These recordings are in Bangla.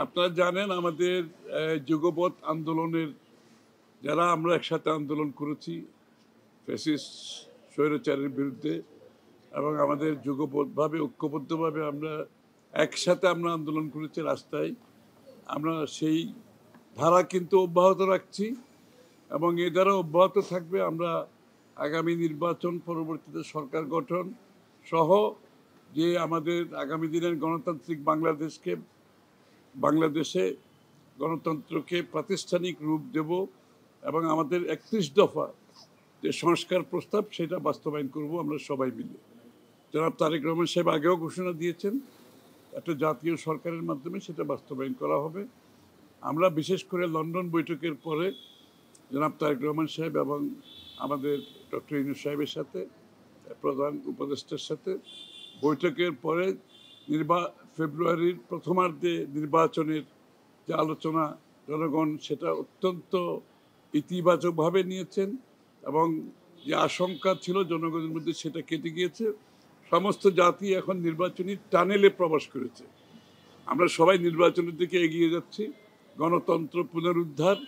আপনারা জানেন আমাদের যুগপৎ আন্দোলনের যারা আমরা একসাথে আন্দোলন করেছি ফ্যাসিস্ট স্বৈরাচারের বিরুদ্ধে এবং আমাদের যুগপৎভাবে ঐক্যবদ্ধভাবে আমরা একসাথে আমরা আন্দোলন করেছি রাস্তায়। আমরা সেই ধারা কিন্তু অব্যাহত রাখছি এবং এ দ্বারা অব্যাহত থাকবে। আমরা আগামী নির্বাচন, পরবর্তীতে সরকার গঠন সহ যে আমাদের আগামী দিনের গণতান্ত্রিক বাংলাদেশে গণতন্ত্রকে প্রাতিষ্ঠানিক রূপ দেব এবং আমাদের 31 দফা যে সংস্কার প্রস্তাব সেটা বাস্তবায়ন করব আমরা সবাই মিলে। জনাব তারেক রহমান সাহেব আগেও ঘোষণা দিয়েছেন একটা জাতীয় সরকারের মাধ্যমে সেটা বাস্তবায়ন করা হবে। আমরা বিশেষ করে লন্ডন বৈঠকের পরে জনাব তারেক রহমান সাহেব এবং আমাদের ডক্টর ইউনূস সাহেবের সাথে, প্রধান উপদেষ্টার সাথে বৈঠকের পরে ফেব্রুয়ারির প্রথমার্ধে নির্বাচনের যে আলোচনা জনগণ সেটা অত্যন্ত ইতিবাচকভাবে নিয়েছেন এবং যে আশঙ্কা ছিল জনগণের মধ্যে সেটা কেটে গিয়েছে। সমস্ত জাতি এখন নির্বাচনী টানেলে প্রবেশ করেছে। আমরা সবাই নির্বাচনের দিকে এগিয়ে যাচ্ছি গণতন্ত্র পুনরুদ্ধার,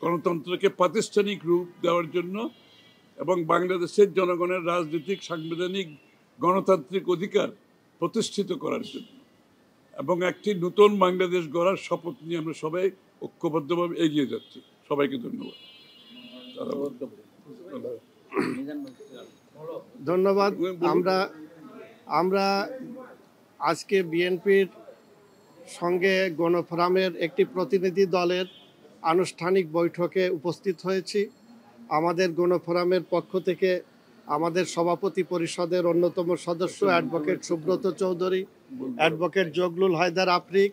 গণতন্ত্রকে প্রাতিষ্ঠানিক রূপ দেওয়ার জন্য এবং বাংলাদেশের জনগণের রাজনৈতিক, সাংবিধানিক, গণতান্ত্রিক অধিকার প্রতিষ্ঠিত করার জন্য এবং একটি নতুন বাংলাদেশ গড়ার শপথ নিয়ে আমরা সবাই ঐক্যবদ্ধভাবে এগিয়ে যাচ্ছি। সবাইকে ধন্যবাদ। ধন্যবাদ। আমরা আজকে বিএনপির সঙ্গে গণফোরামের একটি প্রতিনিধি দলের আনুষ্ঠানিক বৈঠকে উপস্থিত হয়েছি। আমাদের গণফোরামের পক্ষ থেকে আমাদের সভাপতি পরিষদের অন্যতম সদস্য advocate Subrata Chowdhury, advocate Jaglul Haider Afrik,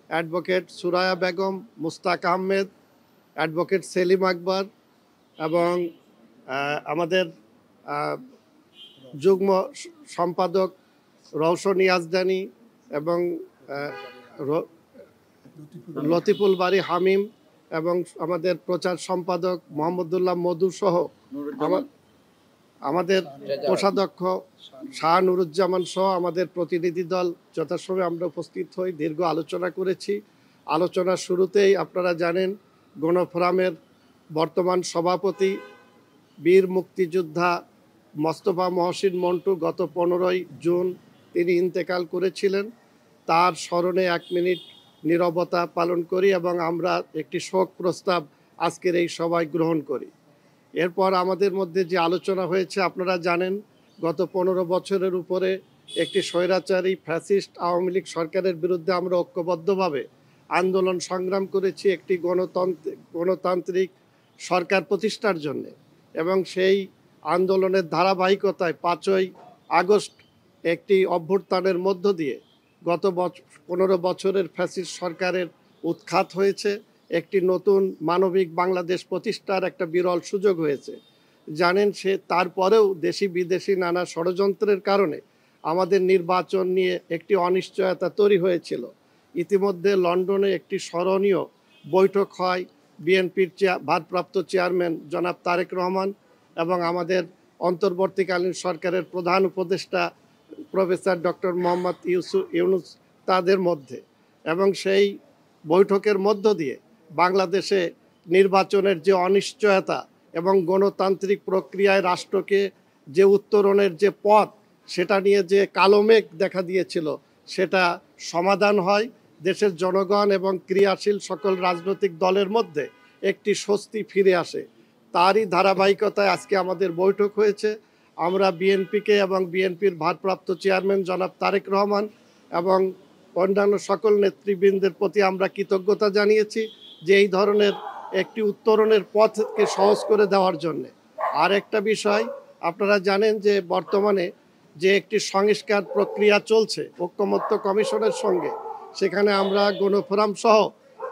advocate Suraiya Begum, Mustaq Ahmed, advocate Selim Akbar এবং আমাদের যুগ্ম সম্পাদক রওশন ইয়াজদানি এবং লতিফুল বারী হামিম এবং আমাদের প্রচার সম্পাদক মোহাম্মদুল্লাহ মধু সহ আমাদের কোষাধ্যক্ষ শাহ নুরুজ্জামান সহ আমাদের প্রতিনিধি দল যথাসময়ে আমরা উপস্থিত হই, দীর্ঘ আলোচনা করেছি। আলোচনার শুরুতেই আপনারা জানেন গণফোরামের বর্তমান সভাপতি বীর মুক্তিযোদ্ধা মোস্তফা মহসিন মন্টু গত 15ই জুন তিনি ইন্তেকাল করেছিলেন। তার স্মরণে 1 মিনিট নীরবতা পালন করি এবং আমরা একটি শোক প্রস্তাব আজকের এই সভায় গ্রহণ করি। এরপর আমাদের মধ্যে যে আলোচনা হয়েছে আপনারা জানেন গত 15 বছরের উপরে একটি স্বৈরাচারী ফ্যাসিস্ট আওয়ামী লীগ সরকারের বিরুদ্ধে আমরা ঐক্যবদ্ধভাবে আন্দোলন সংগ্রাম করেছি একটি গণতান্ত্রিক সরকার প্রতিষ্ঠার জন্য এবং সেই আন্দোলনের ধারাবাহিকতায় 5ই আগস্ট একটি অভ্যুত্থানের মধ্য দিয়ে গত 15 বছরের ফ্যাসিস্ট সরকারের উৎখাত হয়েছে। একটি নতুন মানবিক বাংলাদেশ প্রতিষ্ঠার একটা বিরল সুযোগ হয়েছে। জানেন তারপরেও দেশি বিদেশি নানা ষড়যন্ত্রের কারণে আমাদের নির্বাচন নিয়ে একটি অনিশ্চয়তা তৈরি হয়েছিল। ইতিমধ্যে লন্ডনে একটি স্মরণীয় বৈঠক হয় বিএনপির ভারপ্রাপ্ত চেয়ারম্যান জনাব তারেক রহমান এবং আমাদের অন্তর্বর্তীকালীন সরকারের প্রধান উপদেষ্টা প্রফেসর ডক্টর মোহাম্মদ ইউনূস তাদের মধ্যে, এবং সেই বৈঠকের মধ্য দিয়ে বাংলাদেশে নির্বাচনের যে অনিশ্চয়তা এবং গণতান্ত্রিক প্রক্রিয়ায় রাষ্ট্রকে যে উত্তরণের যে পথ সেটা নিয়ে যে কালো মেঘ দেখা দিয়েছিল সেটা সমাধান হয়। দেশের জনগণ এবং ক্রিয়াশীল সকল রাজনৈতিক দলের মধ্যে একটি স্বস্তি ফিরে আসে। তারই ধারাবাহিকতায় আজকে আমাদের বৈঠক হয়েছে। আমরা বিএনপিকে এবং বিএনপির ভারপ্রাপ্ত চেয়ারম্যান জনাব তারেক রহমান এবং অন্যান্য সকল নেতৃবৃন্দের প্রতি আমরা কৃতজ্ঞতা জানিয়েছি যে এই ধরনের একটি উত্তরণের পথকে সহজ করে দেওয়ার জন্যে। আর একটা বিষয় আপনারা জানেন যে বর্তমানে যে একটি সংস্কার প্রক্রিয়া চলছে ঐকমত্য কমিশনের সঙ্গে, সেখানে আমরা গণফোরাম সহ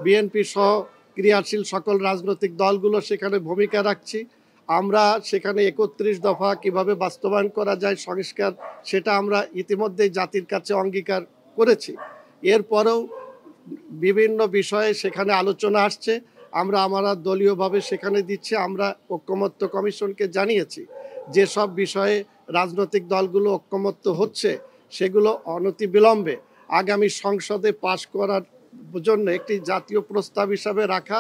বিএনপি সহ ক্রিয়াশীল সকল রাজনৈতিক দলগুলো সেখানে ভূমিকা রাখছি। আমরা সেখানে 31 দফা কিভাবে বাস্তবায়ন করা যায় সংস্কার সেটা আমরা ইতিমধ্যেই জাতির কাছে অঙ্গীকার করেছি। এরপরেও বিভিন্ন বিষয়ে সেখানে আলোচনা আসছে, আমরা দলীয়ভাবে সেখানে দিচ্ছি। আমরা ঐকমত্য কমিশনকে জানিয়েছি যেসব বিষয়ে রাজনৈতিক দলগুলো ঐকমত্য হচ্ছে সেগুলো অনতিবিলম্বে আগামী সংসদে পাশ করার জন্য একটি জাতীয় প্রস্তাব হিসাবে রাখা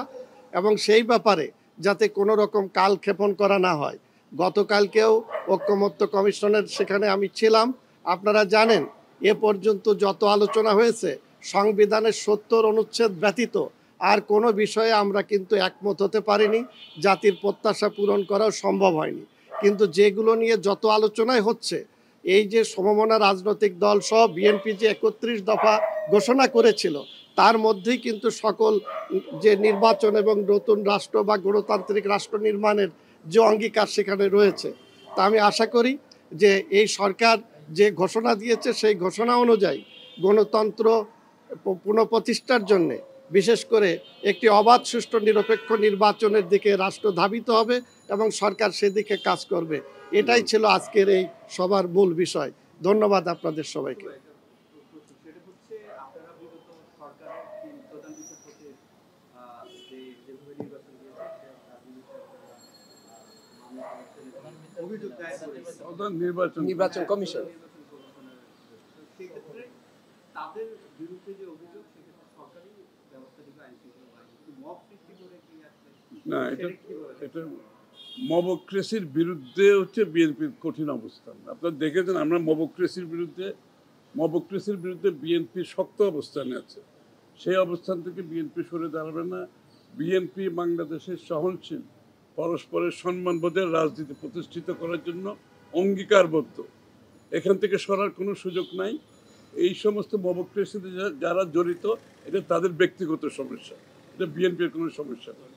এবং সেই ব্যাপারে যাতে কোনো রকম কালক্ষেপণ করা না হয়। গতকালকেও ঐক্যমত্য কমিশনের সেখানে আমি ছিলাম। আপনারা জানেন এ পর্যন্ত যত আলোচনা হয়েছে সংবিধানের ৭০ অনুচ্ছেদ ব্যতীত আর কোনো বিষয়ে আমরা কিন্তু একমত হতে পারিনি, জাতির প্রত্যাশা পূরণ করাও সম্ভব হয়নি। কিন্তু যেগুলো নিয়ে যত আলোচনায় হচ্ছে, এই যে সমমনা রাজনৈতিক দল সহ বিএনপি যে ৩১ দফা ঘোষণা করেছিল তার মধ্যেই কিন্তু সকল যে নির্বাচন এবং নতুন রাষ্ট্র বা গণতান্ত্রিক রাষ্ট্র নির্মাণের যে অঙ্গীকার সেখানে রয়েছে। তা আমি আশা করি যে এই সরকার যে ঘোষণা দিয়েছে সেই ঘোষণা অনুযায়ী গণতন্ত্র পুনঃপ্রতিষ্ঠার জন্যে বিশেষ করে একটি অবাধ সুষ্ঠু নিরপেক্ষ নির্বাচনের দিকে রাষ্ট্র ধাবিত হবে এবং সরকার সেদিকে কাজ করবে। এটাই ছিল আজকের এই সবার মূল বিষয়। ধন্যবাদ আপনাদের সবাইকে। নির্বাচন কমিশন তাদের বিরুদ্ধে যে অভিযোগ সেক্ষেত্রে সরকারি ব্যবস্থা নিবে, আইন শৃঙ্খলা বাহিনী মব সৃষ্টি করে কি আসলে না, এটা মবক্রেসির বিরুদ্ধে হচ্ছে বিএনপির কঠিন অবস্থান। আপনারা দেখেছেন আমরা মবক্রেসির বিরুদ্ধে বিএনপি শক্ত অবস্থানে আছে। সেই অবস্থান থেকে বিএনপি সরে দাঁড়াবে না। বিএনপি বাংলাদেশের সহনশীল পরস্পরের সম্মানবোধের রাজনীতি প্রতিষ্ঠিত করার জন্য অঙ্গীকারবদ্ধ। এখান থেকে সরার কোনো সুযোগ নাই। এই সমস্ত মবক্রেসিতে যারা জড়িত এটা তাদের ব্যক্তিগত সমস্যা, এটা বিএনপির কোনো সমস্যা নয়।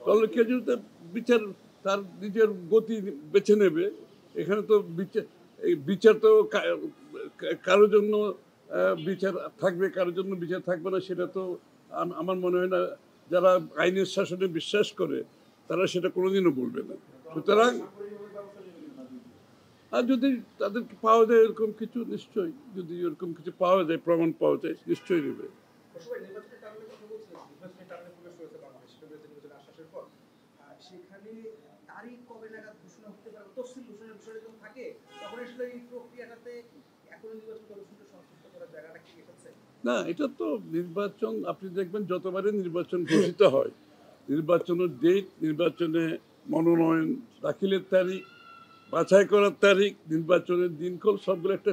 দলের কেজরিতে বিচার তার নিজের গতি বেছে নেবে। এখানে তো বিচার তো কারোর জন্য বিচার থাকবে, কারোর জন্য বিচার থাকবে না, সেটা তো আমার মনে হয় না। যারা আইনের শাসনে বিশ্বাস করে তারা সেটা কোনোদিনও বলবে না। সুতরাং আর যদি তাদেরকে পাওয়া যায় এরকম কিছু, নিশ্চয়ই যদি এরকম কিছু পাওয়া যায়, প্রমাণ পাওয়া যায়, নিশ্চয়ই নেবে। সেখানে তারিখ কবে নাগাদ ঘোষণা হতে পারে, তফসিল ঘোষণার বিষয়টা যখন থাকে তখন আসলে এই প্রক্রিয়াটাতে এখনো নির্বাচন কমিশনকে সংশ্লিষ্ট করার জায়গাটা কি এসেছে? না, এটা তো নির্বাচন, আপনি দেখবেন যতবারে নির্বাচন ঘোষিত হয়, নির্বাচনের ডেট, নির্বাচনে মনোনয়ন দাখিলের তারিখ, বাছাই করার তারিখ, নির্বাচনের দিনক্ষণ সবগুলো একটা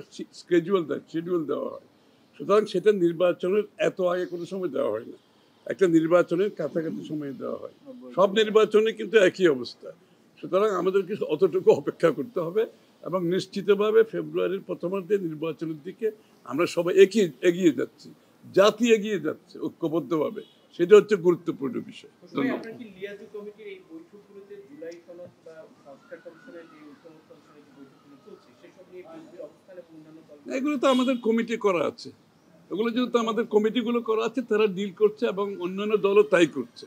শিডিউল দেওয়া হয়। সুতরাং সেটা নির্বাচনের এত আগে কোনো সময় দেওয়া হয় না, একটা নির্বাচনের কাছাকাছি সময় দেওয়া হয়। সব নির্বাচনে কিন্তু একই অবস্থা। সুতরাং আমাদেরকে অতটুকু অপেক্ষা করতে হবে এবং নিশ্চিতভাবে ফেব্রুয়ারির প্রথমার্ধে নির্বাচনের দিকে আমরা সবাই এগিয়ে যাচ্ছি, জাতি এগিয়ে যাচ্ছে ঐক্যবদ্ধভাবে। সেটা হচ্ছে গুরুত্বপূর্ণ বিষয়। এগুলো তো আমাদের কমিটি করা আছে, ওগুলো যেহেতু আমাদের কমিটিগুলো করা আছে তারা ডিল করছে এবং অন্যান্য দলও তাই করছে।